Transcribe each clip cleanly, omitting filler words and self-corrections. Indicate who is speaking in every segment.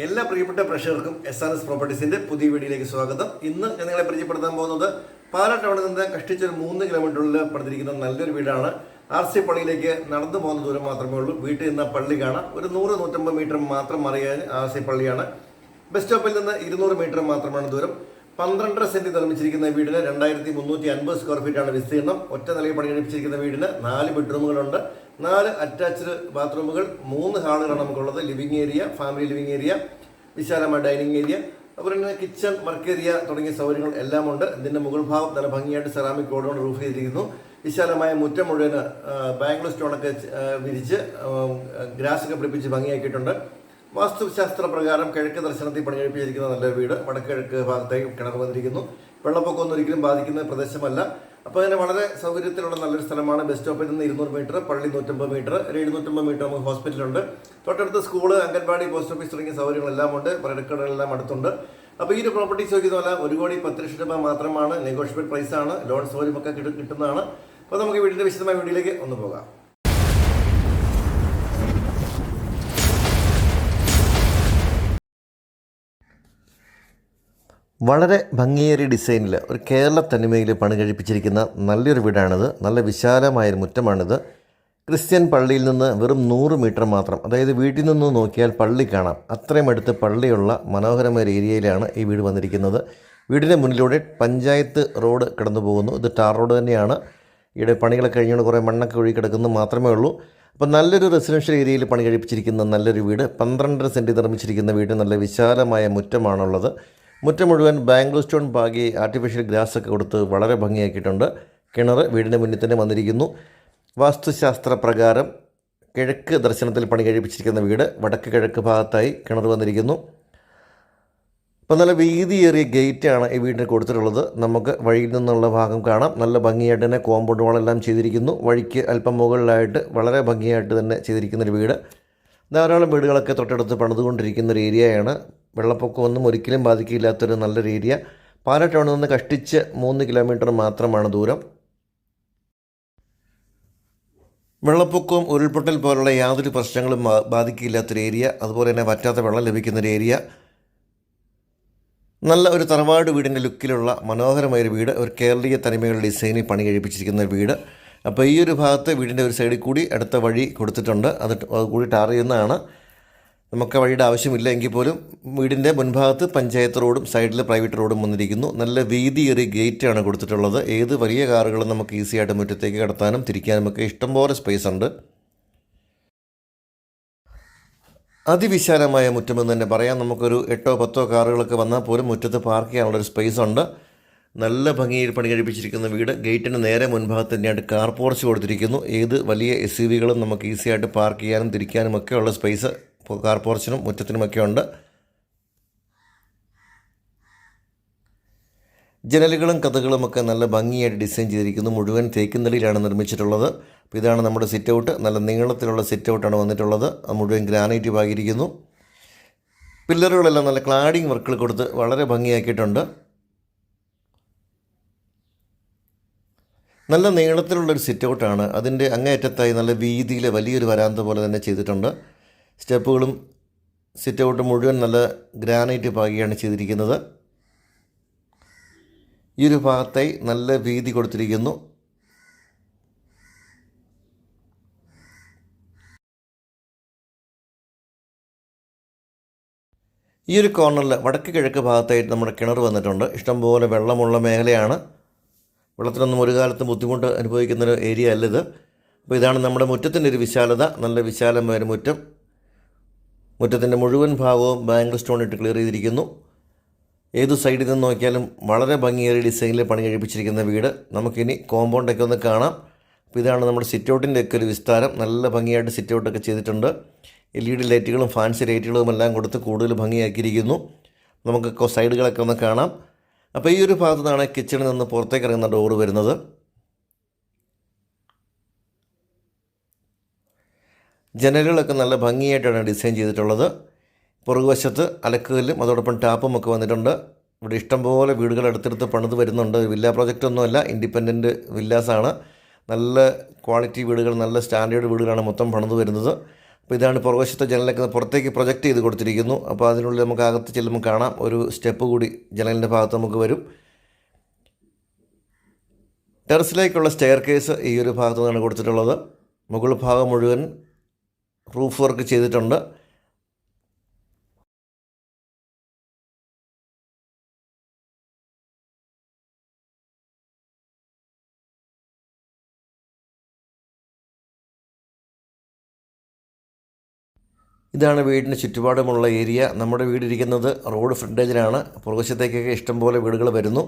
Speaker 1: എല്ലാ പ്രിയപ്പെട്ട പ്രേക്ഷകർക്കും SRS പ്രോപ്പർട്ടീസിന്റെ പുതിയ വീഡിയോയിലേക്ക് സ്വാഗതം. ഇന്ന് ഞാൻ നിങ്ങളെ പരിചയപ്പെടുത്താൻ പോകുന്നത് പാലാ ടൗണിൽ നിന്ന് കഷ്ടിച്ചൊരു 3 കിലോമീറ്ററിൽ പണിതിരിക്കുന്ന നല്ലൊരു വീടാണ്. RC പള്ളിയിലേക്ക് നടന്നു പോകുന്ന ദൂരം മാത്രമേ ഉള്ളൂ. വീട്ടിൽ നിന്ന് പള്ളി കാണാം. ഒരു 100-150 മീറ്റർ മാത്രം മറിയാൻ RC പള്ളിയാണ്. ബസ് സ്റ്റോപ്പിൽ നിന്ന് 200 മീറ്റർ മാത്രമാണ് ദൂരം. 12 സെന്റ് നിർമ്മിച്ചിരിക്കുന്ന വീടിന് 2350 സ്ക്വയർ ഫീറ്റാണ് വിസ്തീർണം. ഒറ്റ നിലയിൽ പണി കഴിപ്പിച്ചിരിക്കുന്ന വീടിന് 4 ബെഡ്റൂമുകളുണ്ട്, 4 അറ്റാച്ച്ഡ് ബാത്റൂമുകൾ, 3 ഹാളുകളാണ് നമുക്കുള്ളത്. Living area, family living area, വിശാലമായ ഡൈനിങ് ഏരിയ, അതുപോലെ തന്നെ കിച്ചൺ, വർക്ക് ഏരിയ തുടങ്ങിയ സൗകര്യങ്ങൾ എല്ലാം ഉണ്ട്. ഇതിൻ്റെ മുകൾ ഭാഗം നല്ല ഭംഗിയായിട്ട് സെറാമിക് ബോർഡ് കൊണ്ട് റൂഫ് ചെയ്തിരിക്കുന്നു. വിശാലമായ മുറ്റം മുഴുവൻ ബാംഗ്ലൂർ സ്റ്റോണൊക്കെ വിരിച്ച് ഗ്രാസൊക്കെ പിടിപ്പിച്ച് ഭംഗിയാക്കിയിട്ടുണ്ട്. വാസ്തുശാസ്ത്ര പ്രകാരം കിഴക്ക് ദർശനത്തിൽ പണി കഴിപ്പിച്ചിരിക്കുന്ന നല്ലൊരു വീട്. വടക്കിഴക്ക് ഭാഗത്തേക്ക് കിണർ വന്നിരിക്കുന്നു. വെള്ളപ്പൊക്കമൊന്നും ഒരിക്കലും ബാധിക്കുന്ന പ്രദേശമല്ല. അപ്പോൾ അങ്ങനെ വളരെ സൗകര്യത്തിലുള്ള നല്ലൊരു സ്ഥലമാണ്. ബസ് സ്റ്റോപ്പിൽ നിന്ന് 200 മീറ്റർ, പള്ളി 150 മീറ്റർ, 750 മീറ്റർ നമുക്ക് ഹോസ്പിറ്റലുണ്ട്. തൊട്ടടുത്ത് സ്കൂള്, അംഗൻവാടി, പോസ്റ്റ് ഓഫീസ് തുടങ്ങിയ സൗകര്യങ്ങളെല്ലാം ഉണ്ട്. പലയിടക്കടകളെല്ലാം അടുത്തുണ്ട്. അപ്പോൾ ഈ ഒരു പ്രോപ്പർട്ടി ചോദിക്കുന്നതല്ല, 1,10,00,000 രൂപ മാത്രമാണ്. നെഗോഷ്യബിൾ പ്രൈസാണ്. ലോൺ സൗകര്യമൊക്കെ കിട്ടുന്നതാണ്. അപ്പോൾ നമുക്ക് വീടിൻ്റെ വിശദമായ വീഡിയോയിലേക്ക് ഒന്ന് പോകാം. വളരെ ഭംഗിയേറിയ ഡിസൈനിൽ ഒരു കേരള തനിമയിൽ പണി കഴിപ്പിച്ചിരിക്കുന്ന നല്ലൊരു വീടാണിത്. നല്ല വിശാലമായൊരു മുറ്റമാണിത്. ക്രിസ്ത്യൻ പള്ളിയിൽ നിന്ന് വെറും 100 മീറ്റർ മാത്രം, അതായത് വീട്ടിൽ നിന്ന് നോക്കിയാൽ പള്ളി കാണാം. അത്രയും അടുത്ത് പള്ളിയുള്ള മനോഹരമായ ഏരിയയിലാണ് ഈ വീട് വന്നിരിക്കുന്നത്. വീടിൻ്റെ മുന്നിലൂടെ പഞ്ചായത്ത് റോഡ് കടന്നു പോകുന്നു. ഇത് ടാർ റോഡ് തന്നെയാണ്. ഇവിടെ പണികളൊക്കെ കഴിഞ്ഞുകൊണ്ട് കുറേ മണ്ണൊക്കെ ഒഴുകി കിടക്കുന്നു മാത്രമേ ഉള്ളൂ. അപ്പോൾ നല്ലൊരു റെസിഡൻഷ്യൽ ഏരിയയിൽ പണി കഴിപ്പിച്ചിരിക്കുന്ന നല്ലൊരു വീട്. 12 സെൻറ്റ് നിർമ്മിച്ചിരിക്കുന്ന വീട്. നല്ല വിശാലമായ മുറ്റമാണുള്ളത്. മുറ്റം മുഴുവൻ ബാംഗ്ലൂർ സ്റ്റോൺ പാകി ആർട്ടിഫിഷ്യൽ ഗ്രാസൊക്കെ കൊടുത്ത് വളരെ ഭംഗിയാക്കിയിട്ടുണ്ട്. കിണർ വീടിൻ്റെ മുന്നിൽ തന്നെ വന്നിരിക്കുന്നു. വാസ്തുശാസ്ത്ര പ്രകാരം കിഴക്ക് ദർശനത്തിൽ പണി കഴിപ്പിച്ചിരിക്കുന്ന വീട്. വടക്ക് കിഴക്ക് ഭാഗത്തായി കിണർ വന്നിരിക്കുന്നു. അപ്പോൾ നല്ല വീതിയേറിയ ഗേറ്റാണ് ഈ വീടിന് കൊടുത്തിട്ടുള്ളത്. നമുക്ക് വഴിയിൽ നിന്നുള്ള ഭാഗം കാണാം. നല്ല ഭംഗിയായിട്ട് തന്നെ കോമ്പൗണ്ട് വാളെല്ലാം ചെയ്തിരിക്കുന്നു. വഴിക്ക് അല്പം മുകളിലായിട്ട് വളരെ ഭംഗിയായിട്ട് തന്നെ ചെയ്തിരിക്കുന്നൊരു വീട്. ധാരാളം വീടുകളൊക്കെ തൊട്ടടുത്ത് പണിതുകൊണ്ടിരിക്കുന്നൊരു ഏരിയയാണ്. വെള്ളപ്പൊക്കമൊന്നും ഒരിക്കലും ബാധിക്കില്ലാത്തൊരു നല്ലൊരു ഏരിയ. പാലാ ടൗണിൽ നിന്ന് കഷ്ടിച്ച് 3 കിലോമീറ്റർ മാത്രമാണ് ദൂരം. വെള്ളപ്പൊക്കവും ഉരുൾപൊട്ടൽ പോലുള്ള യാതൊരു പ്രശ്നങ്ങളും ബാധിക്കില്ലാത്തൊരു ഏരിയ. അതുപോലെ തന്നെ വറ്റാത്ത വെള്ളം ലഭിക്കുന്നൊരു ഏരിയ. നല്ല ഒരു തറവാട് വീടിൻ്റെ ലുക്കിലുള്ള മനോഹരമായൊരു വീട്. ഒരു കേരളീയ തനിമയുടെ ഡിസൈനിൽ പണി കഴിപ്പിച്ചിരിക്കുന്ന വീട്. അപ്പോൾ ഈ ഒരു ഭാഗത്ത് വീടിൻ്റെ ഒരു സൈഡിൽ കൂടി അടുത്ത വഴി കൊടുത്തിട്ടുണ്ട്. അത് കൂടി ടാർ ചെയ്യുന്നതാണ്. നമുക്ക് വഴിയുടെ ആവശ്യമില്ല എങ്കിൽ പോലും വീടിൻ്റെ മുൻഭാഗത്ത് പഞ്ചായത്ത് റോഡും സൈഡിൽ പ്രൈവറ്റ് റോഡും വന്നിരിക്കുന്നു. നല്ല വീതിയേറിയ ഗേറ്റാണ് കൊടുത്തിട്ടുള്ളത്. ഏത് വലിയ കാറുകളും നമുക്ക് ഈസിയായിട്ട് മുറ്റത്തേക്ക് കടത്താനും തിരിക്കാനും ഒക്കെ ഇഷ്ടംപോലെ സ്പേസ് ഉണ്ട്. അതിവിശാലമായ മുറ്റമെന്ന് തന്നെ പറയാം. നമുക്കൊരു 8-10 കാറുകളൊക്കെ വന്നാൽ പോലും മുറ്റത്ത് പാർക്ക് ചെയ്യാനുള്ളൊരു സ്പേസ് ഉണ്ട്. നല്ല ഭംഗിയിൽ പണി കഴിപ്പിച്ചിരിക്കുന്ന വീട്. ഗേറ്റിന് നേരെ മുൻഭാഗത്ത് തന്നെയായിട്ട് കാർ പോർച്ച് കൊടുത്തിരിക്കുന്നു. ഏത് വലിയ SUVകളും നമുക്ക് ഈസിയായിട്ട് പാർക്ക് ചെയ്യാനും തിരിക്കാനും ഒക്കെ ഉള്ള സ്പേസ് കാർ പോർച്ചിനും മുറ്റത്തിനുമൊക്കെ ഉണ്ട്. ജനലുകളും കഥകളുമൊക്കെ നല്ല ഭംഗിയായിട്ട് ഡിസൈൻ ചെയ്തിരിക്കുന്നു. മുഴുവൻ തേക്കുന്നിലയിലാണ് നിർമ്മിച്ചിട്ടുള്ളത്. അപ്പോൾ ഇതാണ് നമ്മുടെ സിറ്റ് ഔട്ട്. നല്ല നീളത്തിലുള്ള സിറ്റ് ഔട്ടാണ് വന്നിട്ടുള്ളത്. മുഴുവൻ ഗ്രാനൈറ്റ് പാകിയിരിക്കുന്നു. പില്ലറുകളെല്ലാം നല്ല ക്ലാഡിങ് വർക്കുകൾ കൊടുത്ത് വളരെ ഭംഗിയാക്കിയിട്ടുണ്ട്. നല്ല നീളത്തിലുള്ളൊരു സിറ്റ് ഔട്ടാണ്. അതിൻ്റെ അങ്ങേയറ്റത്തായി നല്ല വീതിയിൽ വലിയൊരു വരാന്ത പോലെ തന്നെ ചെയ്തിട്ടുണ്ട്. സ്റ്റെപ്പുകളും സിറ്റ് ഔട്ടും മുഴുവൻ നല്ല ഗ്രാനൈറ്റ് പാകിയാണ് ചെയ്തിരിക്കുന്നത്. ഈ ഒരു ഭാഗത്തായി നല്ല വീതി കൊടുത്തിരിക്കുന്നു. ഈ ഒരു കോർണറിൽ വടക്ക് കിഴക്ക് ഭാഗത്തായിട്ട് നമ്മുടെ കിണർ വന്നിട്ടുണ്ട്. ഇഷ്ടംപോലെ വെള്ളമുള്ള മേഖലയാണ്. വെള്ളത്തിനൊന്നും ഒരു കാലത്തും ബുദ്ധിമുട്ട് അനുഭവിക്കുന്നൊരു ഏരിയ അല്ലിത്. അപ്പോൾ ഇതാണ് നമ്മുടെ മുറ്റത്തിൻ്റെ ഒരു വിശാലത. നല്ല വിശാലമായൊരു മുറ്റം. മുറ്റത്തിൻ്റെ മുഴുവൻ ഭാഗവും ബാംഗ്ലൂർ സ്റ്റോൺ ഇട്ട് ക്ലിയർ ചെയ്തിരിക്കുന്നു. ഏത് സൈഡിൽ നിന്ന് നോക്കിയാലും വളരെ ഭംഗിയേറിയ ഡിസൈനിൽ പണി കഴിപ്പിച്ചിരിക്കുന്ന വീട്. നമുക്കിനി കോമ്പൗണ്ടൊക്കെ ഒന്ന് കാണാം. അപ്പോൾ ഇതാണ് നമ്മുടെ സിറ്റ് ഔട്ടിൻ്റെ ഒക്കെ ഒരു വിസ്താരം. നല്ല ഭംഗിയായിട്ട് സിറ്റ് ഔട്ടൊക്കെ ചെയ്തിട്ടുണ്ട്. LED ലൈറ്റുകളും ഫാൻസി ലൈറ്റുകളും എല്ലാം കൊടുത്ത് കൂടുതൽ ഭംഗിയാക്കിയിരിക്കുന്നു. നമുക്ക് സൈഡുകളൊക്കെ ഒന്ന് കാണാം. അപ്പോൾ ഈ ഒരു ഭാഗത്തു നിന്നാണ് കിച്ചണിൽ നിന്ന് പുറത്തേക്ക് ഇറങ്ങുന്ന ഡോറ് വരുന്നത്. ജനലുകളൊക്കെ നല്ല ഭംഗിയായിട്ടാണ് ഡിസൈൻ ചെയ്തിട്ടുള്ളത്. പുറകുവശത്ത് അലക്കുകല്ലും അതോടൊപ്പം ടാപ്പും ഒക്കെ വന്നിട്ടുണ്ട്. ഇവിടെ ഇഷ്ടംപോലെ വീടുകൾ അടുത്തടുത്ത് പണിത് വരുന്നുണ്ട്. വില്ല പ്രോജക്റ്റൊന്നുമല്ല, ഇൻഡിപെൻഡൻറ്റ് വില്ലാസാണ്. നല്ല ക്വാളിറ്റി വീടുകൾ, നല്ല സ്റ്റാൻഡേർഡ് വീടുകളാണ് മൊത്തം പണിത് വരുന്നത്. അപ്പോൾ ഇതാണ് പുറകുവശത്തെ ജനലൊക്കെ പുറത്തേക്ക് പ്രൊജക്റ്റ് ചെയ്ത് കൊടുത്തിരിക്കുന്നു. അപ്പോൾ അതിനുള്ളിൽ നമുക്ക് അകത്ത് ചെല്ലുമ്പോൾ കാണാം ഒരു സ്റ്റെപ്പ് കൂടി ജനലിൻ്റെ ഭാഗത്ത് നമുക്ക് വരും. ടെറസിലേക്കുള്ള സ്റ്റെയർ കേസ് ഈ ഒരു ഭാഗത്തു നിന്നാണ് കൊടുത്തിട്ടുള്ളത്. മുകൾ ഭാഗം മുഴുവൻ റൂഫ് വർക്ക് ചെയ്തിട്ടുണ്ട്. ഇതാണ് വീടിന് ചുറ്റുപാടുമുള്ള ഏരിയ. നമ്മുടെ വീടിരിക്കുന്നത് റോഡ് ഫ്രണ്ടേജിലാണ്. പുറകുവശത്തേക്കൊക്കെ ഇഷ്ടംപോലെ വീടുകൾ വരുന്നു.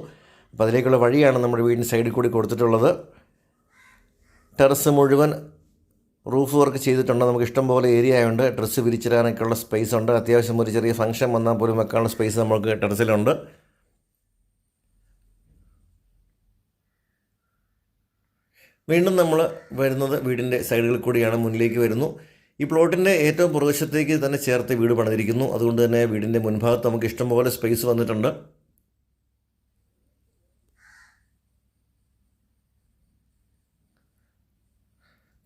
Speaker 1: അപ്പോൾ അതിലേക്കുള്ള വഴിയാണ് നമ്മുടെ വീടിന് സൈഡിൽ കൂടി കൊടുത്തിട്ടുള്ളത്. ടെറസ് മുഴുവൻ റൂഫ് വർക്ക് ചെയ്തിട്ടുണ്ട്. നമുക്ക് ഇഷ്ടംപോലെ ഏരിയ ആയതുകൊണ്ട് ഡ്രസ്സ് വിരിച്ചിടാനൊക്കെയുള്ള സ്പേസ് ഉണ്ട്. അത്യാവശ്യം ഒരു ചെറിയ ഫംഗ്ഷൻ വന്നാൽ പോലും വെക്കാനുള്ള സ്പേസ് നമുക്ക് ടെറസിലുണ്ട്. വീണ്ടും നമ്മൾ വരുന്നത് വീടിൻ്റെ സൈഡുകളിൽ കൂടിയാണ്, മുന്നിലേക്ക് വരുന്നു. ഈ പ്ലോട്ടിൻ്റെ ഏറ്റവും പുറകുവശത്തേക്ക് തന്നെ ചേർത്ത് വീട് പണിതിരിക്കുന്നു. അതുകൊണ്ട് തന്നെ വീടിൻ്റെ മുൻഭാഗത്ത് നമുക്ക് ഇഷ്ടംപോലെ സ്പേസ് വന്നിട്ടുണ്ട്.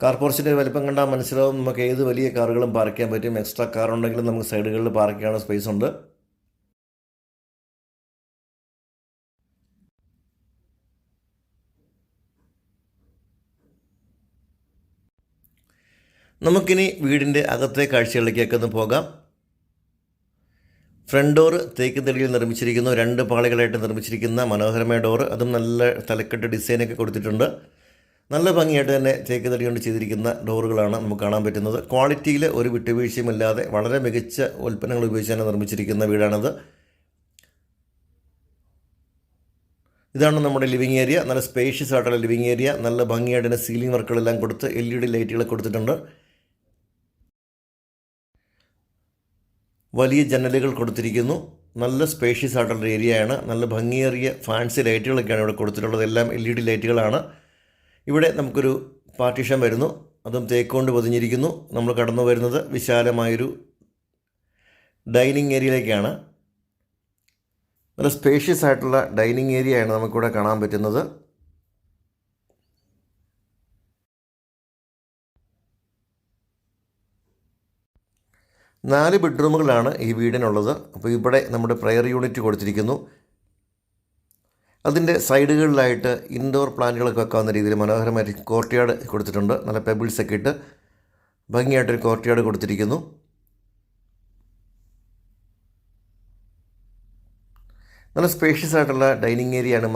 Speaker 1: കാർ പോർച്ചിൻ്റെ വലിപ്പം കണ്ടാൽ മനസ്സിലാവും നമുക്ക് ഏത് വലിയ കാറുകളും പാർക്ക് ചെയ്യാൻ പറ്റും. എക്സ്ട്രാ കാർ ഉണ്ടെങ്കിലും നമുക്ക് സൈഡുകളിൽ പാർക്ക് ചെയ്യാനുള്ള സ്പേസ് ഉണ്ട്. നമുക്കിനി വീടിൻ്റെ അകത്തെ കാഴ്ചകളിലേക്കൊക്കെ ഒന്ന് പോകാം. ഫ്രണ്ട് ഡോറ് തേക്ക് തടിയിൽ നിർമ്മിച്ചിരിക്കുന്നു. 2 പാളികളായിട്ട് നിർമ്മിച്ചിരിക്കുന്ന മനോഹരമായ ഡോറ്. അതും നല്ല തലക്കെട്ട് ഡിസൈനൊക്കെ കൊടുത്തിട്ടുണ്ട്. നല്ല ഭംഗിയായിട്ട് തന്നെ തേക്ക് തടി കൊണ്ട് ചെയ്തിരിക്കുന്ന ഡോറുകളാണ് നമുക്ക് കാണാൻ പറ്റുന്നത്. ക്വാളിറ്റിയിൽ ഒരു വിട്ടുവീഴ്ചയുമില്ലാതെ വളരെ മികച്ച ഉൽപ്പന്നങ്ങൾ ഉപയോഗിച്ചാണ് നിർമ്മിച്ചിരിക്കുന്ന വീടാണിത്. ഇതാണ് നമ്മുടെ ലിവിങ് ഏരിയ. നല്ല സ്പേഷ്യസ് ആയിട്ടുള്ള ലിവിങ് ഏരിയ. നല്ല ഭംഗിയായിട്ട് തന്നെ സീലിംഗ് വർക്കുകളെല്ലാം കൊടുത്ത് LED ലൈറ്റുകൾ കൊടുത്തിട്ടുണ്ട്. വലിയ ജനലുകൾ കൊടുത്തിരിക്കുന്നു. നല്ല സ്പേഷ്യസ് ആയിട്ടുള്ള ഏരിയയാണ്. നല്ല ഭംഗിയേറിയ ഫാൻസി ലൈറ്റുകളൊക്കെയാണ് ഇവിടെ കൊടുത്തിട്ടുള്ളത്. എല്ലാം LED ലൈറ്റുകളാണ്. ഇവിടെ നമുക്കൊരു പാർട്ടീഷൻ വരുന്നു. അതും തേക്കുകൊണ്ട് പൊതിഞ്ഞിരിക്കുന്നു. നമ്മൾ കടന്നു വരുന്നത് വിശാലമായൊരു ഡൈനിങ് ഏരിയയിലേക്കാണ്. നല്ല സ്പേഷ്യസ് ആയിട്ടുള്ള ഡൈനിങ് ഏരിയയാണ് നമുക്കിവിടെ കാണാൻ പറ്റുന്നത്. നാല് ബെഡ്റൂമുകളാണ് ഈ വീടിനുള്ളത്. അപ്പോൾ ഇവിടെ നമ്മുടെ പ്രയർ യൂണിറ്റ് കൊടുത്തിരിക്കുന്നു. അതിൻ്റെ സൈഡുകളിലായിട്ട് ഇൻഡോർ പ്ലാന്റുകളൊക്കെ വെക്കാവുന്ന രീതിയിൽ മനോഹരമായിട്ട് കോർട്ട്യാർഡ് കൊടുത്തിട്ടുണ്ട്. നല്ല പെബിൾസൊക്കെ ഇട്ട് ഭംഗിയായിട്ടൊരു കോർട്ട്യാർഡ് കൊടുത്തിരിക്കുന്നു. നല്ല സ്പേഷ്യസ് ആയിട്ടുള്ള ഡൈനിങ് ഏരിയയാണ്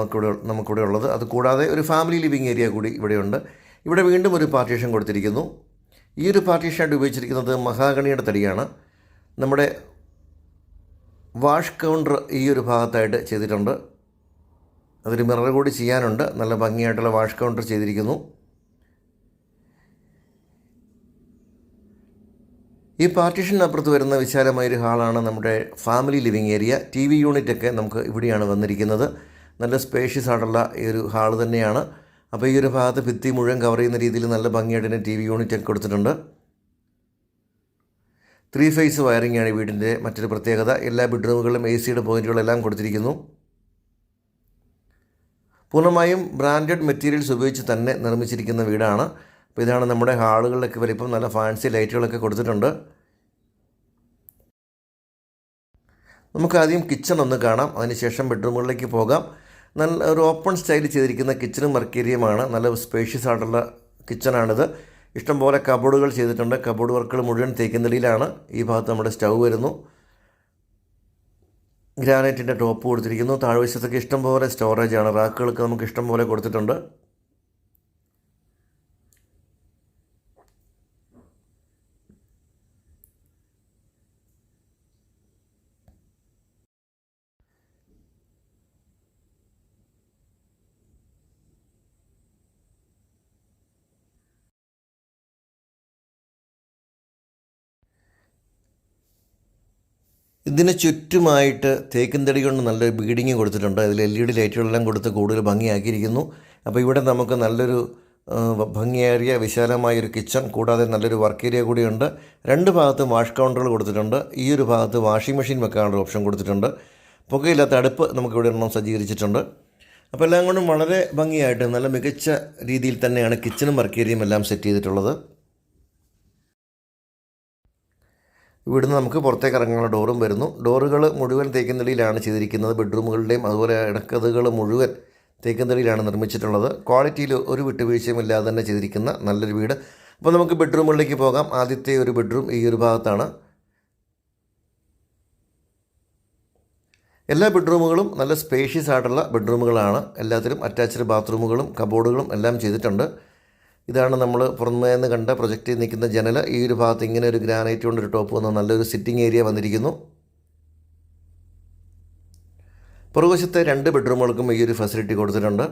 Speaker 1: നമുക്കിവിടെ ഉള്ളത്. അതുകൂടാതെ ഒരു ഫാമിലി ലിവിങ് ഏരിയ കൂടി ഇവിടെയുണ്ട്. ഇവിടെ വീണ്ടും ഒരു പാർട്ടീഷൻ കൊടുത്തിരിക്കുന്നു. ഈ ഒരു പാർട്ടീഷനായിട്ട് ഉപയോഗിച്ചിരിക്കുന്നത് മഹാഗണിയുടെ തടിയാണ്. നമ്മുടെ വാഷ് കൗണ്ടർ ഈ ഒരു ഭാഗത്തായിട്ട് ചെയ്തിട്ടുണ്ട്. അതൊരു മിറർ കൂടി ചെയ്യാനുണ്ട്. നല്ല ഭംഗിയായിട്ടുള്ള വാഷ് കൗണ്ടർ ചെയ്തിരിക്കുന്നു. ഈ പാർട്ടീഷനപ്പുറത്ത് വരുന്ന വിശാലമായൊരു ഹാളാണ് നമ്മുടെ ഫാമിലി ലിവിങ് ഏരിയ. TV യൂണിറ്റൊക്കെ നമുക്ക് ഇവിടെയാണ് വന്നിരിക്കുന്നത്. നല്ല സ്പേഷ്യസ് ആയിട്ടുള്ള ഈ ഒരു ഹാള് തന്നെയാണ്. അപ്പോൾ ഈ ഒരു ഭാഗത്ത് ഭിത്തി മുഴുവൻ കവർ ചെയ്യുന്ന രീതിയിൽ നല്ല ഭംഗിയായിട്ട് തന്നെ TV യൂണിറ്റൊക്കെ കൊടുത്തിട്ടുണ്ട്. 3 ഫേസ് വയറിംഗ് ആണ് വീടിൻ്റെ മറ്റൊരു പ്രത്യേകത. എല്ലാ ബെഡ്റൂമുകളിലും AC പോയിൻറ്റുകളെല്ലാം കൊടുത്തിരിക്കുന്നു. പൂർണ്ണമായും ബ്രാൻഡഡ് മെറ്റീരിയൽസ് ഉപയോഗിച്ച് തന്നെ നിർമ്മിച്ചിരിക്കുന്ന വീടാണ്. അപ്പോൾ ഇതാണ് നമ്മുടെ ഹാളുകളിലൊക്കെ വലിപ്പം. നല്ല ഫാൻസി ലൈറ്റുകളൊക്കെ കൊടുത്തിട്ടുണ്ട്. നമുക്ക് ആദ്യം കിച്ചൺ ഒന്ന് കാണാം. അതിനുശേഷം ബെഡ്റൂമുകളിലേക്ക് പോകാം. നല്ല ഒരു ഓപ്പൺ സ്റ്റൈൽ ചെയ്തിരിക്കുന്ന കിച്ചണും വർക്ക് ഏരിയയുമാണ്. നല്ല സ്പേഷ്യസ് ആയിട്ടുള്ള കിച്ചണാണിത്. ഇഷ്ടംപോലെ കബോർഡുകൾ ചെയ്തിട്ടുണ്ട്. കബോർഡ് വർക്കുകൾ മുഴുവൻ തേക്കുന്നടിയിലാണ്. ഈ ഭാഗത്ത് നമ്മുടെ സ്റ്റൗ വരുന്നു. ഗ്രാനൈറ്റിൻ്റെ ടോപ്പ് കൊടുത്തിരിക്കുന്നു. താഴ്വശത്തൊക്കെ ഇഷ്ടംപോലെ സ്റ്റോറേജാണ്. റാക്കുകളൊക്കെ നമുക്ക് ഇഷ്ടംപോലെ കൊടുത്തിട്ടുണ്ട്. ഇതിന് ചുറ്റുമായിട്ട് തേക്കിൻ തടി കൊണ്ട് നല്ലൊരു ബീഡിങ് കൊടുത്തിട്ടുണ്ട്. അതിൽ LED ലൈറ്റുകളെല്ലാം കൊടുത്ത് കൂടുതൽ ഭംഗിയാക്കിയിരിക്കുന്നു. അപ്പോൾ ഇവിടെ നമുക്ക് നല്ലൊരു ഭംഗിയേറിയ വിശാലമായൊരു കിച്ചൺ, കൂടാതെ നല്ലൊരു വർക്ക് ഏരിയ കൂടിയുണ്ട്. 2 ഭാഗത്തും വാഷ് കൗണ്ടറുകൾ കൊടുത്തിട്ടുണ്ട്. ഈ ഒരു ഭാഗത്ത് വാഷിംഗ് മെഷീൻ വെക്കാനുള്ള ഓപ്ഷൻ കൊടുത്തിട്ടുണ്ട്. പുകയില്ലാത്ത അടുപ്പ് നമുക്കിവിടെ ഒരെണ്ണം സജ്ജീകരിച്ചിട്ടുണ്ട്. അപ്പോൾ എല്ലാം കൊണ്ടും വളരെ ഭംഗിയായിട്ട് നല്ല മികച്ച രീതിയിൽ തന്നെയാണ് കിച്ചണും വർക്ക് ഏരിയയും എല്ലാം സെറ്റ് ചെയ്തിട്ടുള്ളത്. ഇവിടുന്ന് നമുക്ക് പുറത്തേക്ക് ഇറങ്ങാനുള്ള ഡോറും വരുന്നു. ഡോറുകൾ മുഴുവൻ തേക്കിൻതടിയിലാണ് ചെയ്തിരിക്കുന്നത്. ബെഡ്റൂമുകളുടെയും അതുപോലെ ഇടക്കഥകൾ മുഴുവൻ തേക്കിൻതടിയിലാണ് നിർമ്മിച്ചിട്ടുള്ളത്. ക്വാളിറ്റിയിൽ ഒരു വിട്ടുവീഴ്ചയും ഇല്ലാതെ തന്നെ ചെയ്തിരിക്കുന്ന നല്ലൊരു വീട്. അപ്പോൾ നമുക്ക് ബെഡ്റൂമുകളിലേക്ക് പോകാം. ആദ്യത്തെ ഒരു ബെഡ്റൂം ഈ ഒരു ഭാഗത്താണ്. എല്ലാ ബെഡ്റൂമുകളും നല്ല സ്പേഷ്യസ് ആയിട്ടുള്ള ബെഡ്റൂമുകളാണ്. എല്ലാത്തിലും അറ്റാച്ച്ഡ് ബാത്റൂമുകളും കബോർഡുകളും എല്ലാം ചെയ്തിട്ടുണ്ട്. ഇതാണ് നമ്മൾ പുറമേ നിന്ന് കണ്ട പ്രൊജക്റ്റിൽ നിൽക്കുന്ന ജനൽ. ഈ ഒരു ഭാഗത്ത് ഇങ്ങനെ ഒരു ഗ്രാനൈറ്റ് കൊണ്ടൊരു ടോപ്പ് വന്ന നല്ലൊരു സിറ്റിംഗ് ഏരിയ വന്നിരിക്കുന്നു. പുറകുവശത്തെ 2 ബെഡ്റൂമുകൾക്കും ഈ ഒരു ഫെസിലിറ്റി കൊടുത്തിട്ടുണ്ട്.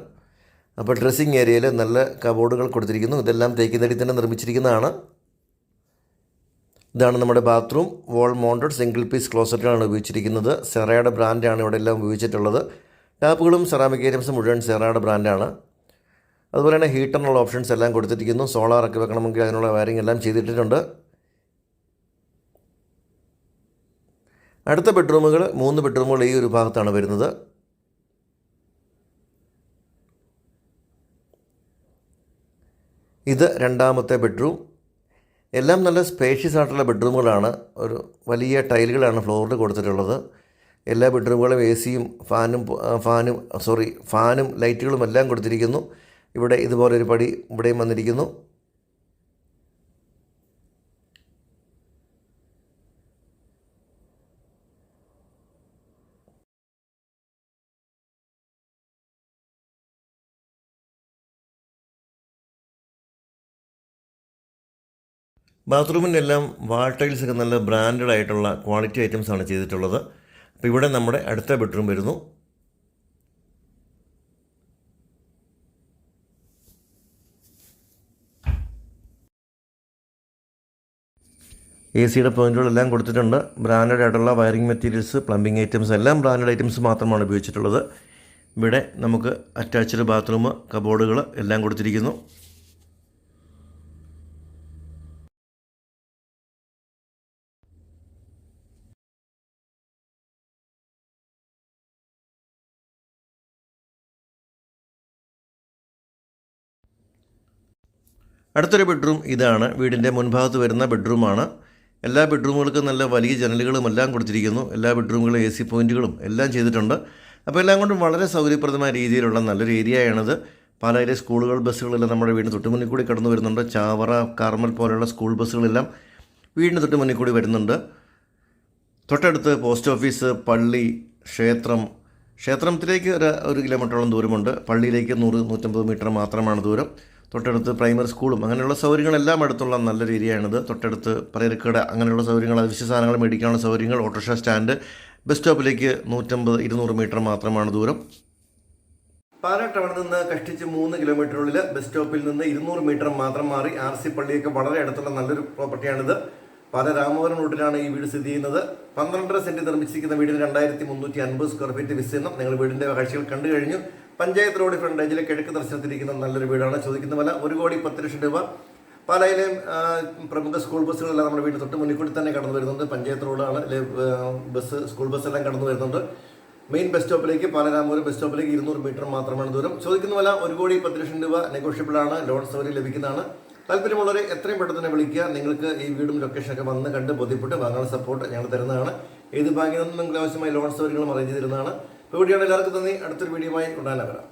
Speaker 1: അപ്പോൾ ഡ്രസ്സിങ് ഏരിയയിൽ നല്ല കബോർഡുകൾ കൊടുത്തിരിക്കുന്നു. ഇതെല്ലാം തേക്കിൻതടി തന്നെ നിർമ്മിച്ചിരിക്കുന്നതാണ്. ഇതാണ് നമ്മുടെ bathroom. Wall mounted single piece ക്ലോസറ്റാണ് ഉപയോഗിച്ചിരിക്കുന്നത്. സെറയുടെ ബ്രാൻഡാണ് ഇവിടെ എല്ലാം ഉപയോഗിച്ചിട്ടുള്ളത്. ടാപ്പുകളും സെറാമിക് ഐറ്റംസും മുഴുവൻ സെറയുടെ ബ്രാൻഡാണ്. അതുപോലെ തന്നെ ഹീറ്ററിനുള്ള ഓപ്ഷൻസ് എല്ലാം കൊടുത്തിരിക്കുന്നു. സോളാറൊക്കെ വെക്കണമെങ്കിൽ അതിനുള്ള വയറിംഗ് എല്ലാം ചെയ്തിട്ടിട്ടുണ്ട്. അടുത്ത ബെഡ്റൂമുകൾ 3 ബെഡ്റൂമുകൾ ഈ ഒരു ഭാഗത്താണ് വരുന്നത്. ഇത് രണ്ടാമത്തെ ബെഡ്റൂം. എല്ലാം നല്ല സ്പേഷ്യസ് ആയിട്ടുള്ള ബെഡ്റൂമുകളാണ്. ഒരു വലിയ ടൈലുകളാണ് ഫ്ലോറിൽ കൊടുത്തിട്ടുള്ളത്. എല്ലാ ബെഡ്റൂമുകളും AC-യും ഫാനും ലൈറ്റുകളും എല്ലാം കൊടുത്തിരിക്കുന്നു. ഇവിടെ ഇതുപോലൊരു പടി ഇവിടെയും വന്നിരിക്കുന്നു. ബാത്റൂമിനെല്ലാം വാൾ ടൈൽസൊക്കെ നല്ല ബ്രാൻഡഡ് ആയിട്ടുള്ള ക്വാളിറ്റി ഐറ്റംസാണ് ചെയ്തിട്ടുള്ളത്. അപ്പോൾ ഇവിടെ നമ്മുടെ അടുത്ത ബെഡ്റൂം വരുന്നു. AC-യുടെ പോയിൻറ്റുകളെല്ലാം കൊടുത്തിട്ടുണ്ട്. ബ്രാൻഡഡ് ആയിട്ടുള്ള വയറിംഗ് മെറ്റീരിയൽസ്, പ്ലംബിംഗ് ഐറ്റംസ് എല്ലാം ബ്രാൻഡഡ് ഐറ്റംസ് മാത്രമാണ് ഉപയോഗിച്ചിട്ടുള്ളത്. ഇവിടെ നമുക്ക് അറ്റാച്ച്ഡ് ബാത്റൂം, കബോർഡുകൾ എല്ലാം കൊടുത്തിരിക്കുന്നു. അടുത്തൊരു ബെഡ്റൂം ഇതാണ്. വീടിൻ്റെ മുൻഭാഗത്ത് വരുന്ന ബെഡ്റൂമാണ്. എല്ലാ ബെഡ്റൂമുകൾക്കും നല്ല വലിയ ജനലുകളും എല്ലാം കൊടുത്തിരിക്കുന്നു. എല്ലാ ബെഡ്റൂമുകളും AC പോയിൻറ്റുകളും എല്ലാം ചെയ്തിട്ടുണ്ട്. അപ്പോൾ എല്ലാം കൊണ്ടും വളരെ സൗകര്യപ്രദമായ രീതിയിലുള്ള നല്ലൊരു ഏരിയയാണിത്. പാലായിലെ സ്കൂളുകൾ ബസ്സുകളെല്ലാം നമ്മുടെ വീടിന് തൊട്ടുമുന്നിൽ കൂടി കടന്നു വരുന്നുണ്ട്. ചാവറ, കാർമൽ പോലെയുള്ള സ്കൂൾ ബസ്സുകളെല്ലാം വീടിന് തൊട്ടുമുന്നിൽ കൂടി വരുന്നുണ്ട്. തൊട്ടടുത്ത് പോസ്റ്റ് ഓഫീസ്, പള്ളി, ക്ഷേത്രത്തിലേക്ക് 1 കിലോമീറ്ററോളം ദൂരമുണ്ട്. പള്ളിയിലേക്ക് 100-150 മീറ്റർ മാത്രമാണ് ദൂരം. തൊട്ടടുത്ത് പ്രൈമറി സ്കൂളും അങ്ങനെയുള്ള സൗകര്യങ്ങളെല്ലാം അടുത്തുള്ള നല്ലൊരു ഏരിയയാണിത്. തൊട്ടടുത്ത് പലചരക്കട അങ്ങനെയുള്ള സൗകര്യങ്ങൾ, അവശ്യ സാധനങ്ങൾ മേടിക്കാനുള്ള സൗകര്യങ്ങൾ, ഓട്ടോറിക്ഷ സ്റ്റാൻഡ്, ബസ് സ്റ്റോപ്പിലേക്ക് 150-200 മീറ്റർ മാത്രമാണ് ദൂരം. പാലാ ടൗണിൽ നിന്ന് കഷ്ടിച്ച് 3 കിലോമീറ്ററുള്ളിൽ ബസ് സ്റ്റോപ്പിൽ നിന്ന് 200 മീറ്റർ മാത്രം മാറി RC പള്ളിയൊക്കെ വളരെ അടുത്തുള്ള നല്ലൊരു പ്രോപ്പർട്ടിയാണിത്. പാല രാമപുരം റൂട്ടിലാണ് ഈ വീട് സ്ഥിതി ചെയ്യുന്നത്. 12.5 സെന്റ് നിർമ്മിച്ചിരിക്കുന്ന വീടിന് 2350 സ്ക്വയർ ഫീറ്റ് വിസ്തീർണം. നിങ്ങൾ വീടിൻ്റെ കാഴ്ചകൾ കണ്ടു കഴിഞ്ഞു. പഞ്ചായത്ത് റോഡ് ഫ്രണ്ടേജിലെ കിഴക്ക് ദർശനത്തിരിക്കുന്ന നല്ലൊരു വീടാണ്. ചോദിക്കുന്ന വില 1,10,00,000 രൂപ. പാലായിലെയും പ്രമുഖ സ്കൂൾ ബസ്സുകളെല്ലാം നമ്മുടെ വീടിന് തൊട്ട് മുന്നിൽ കൂടി തന്നെ കടന്നു വരുന്നുണ്ട്. പഞ്ചായത്ത് റോഡാണ്. സ്കൂൾ ബസ്സെല്ലാം കടന്നു വരുന്നുണ്ട്. മെയിൻ ബസ് സ്റ്റോപ്പിലേക്ക്, പാലരാമപുരം ബസ് സ്റ്റോപ്പിലേക്ക് 200 മീറ്റർ മാത്രമാണ് ദൂരം. ചോദിക്കുന്ന വില 1,10,00,000 രൂപ. നെഗോഷ്യബിൾ ആണ്. ലോൺ സൗകര്യം ലഭിക്കുന്നതാണ്. താല്പര്യമുള്ളവരെ എത്രയും പെട്ടെന്ന് തന്നെ വിളിക്കുക. നിങ്ങൾക്ക് ഈ വീടും ലൊക്കേഷനൊക്കെ വന്ന് കണ്ട് ബോധ്യപ്പെട്ട് വാങ്ങാനുള്ള സപ്പോർട്ട് ഞങ്ങൾ തരുന്നതാണ്. ഏത് ബാങ്കിൽ നിന്നും നിങ്ങൾക്ക് ആവശ്യമായ ലോൺ സൗകര്യങ്ങളും അറേഞ്ച് ചെയ്തിരുന്നതാണ്. ഇപ്പോൾ വീഡിയോ എല്ലാവർക്കും നന്ദി. അടുത്തൊരു വീഡിയോയുമായി ഉടനെ വരാം.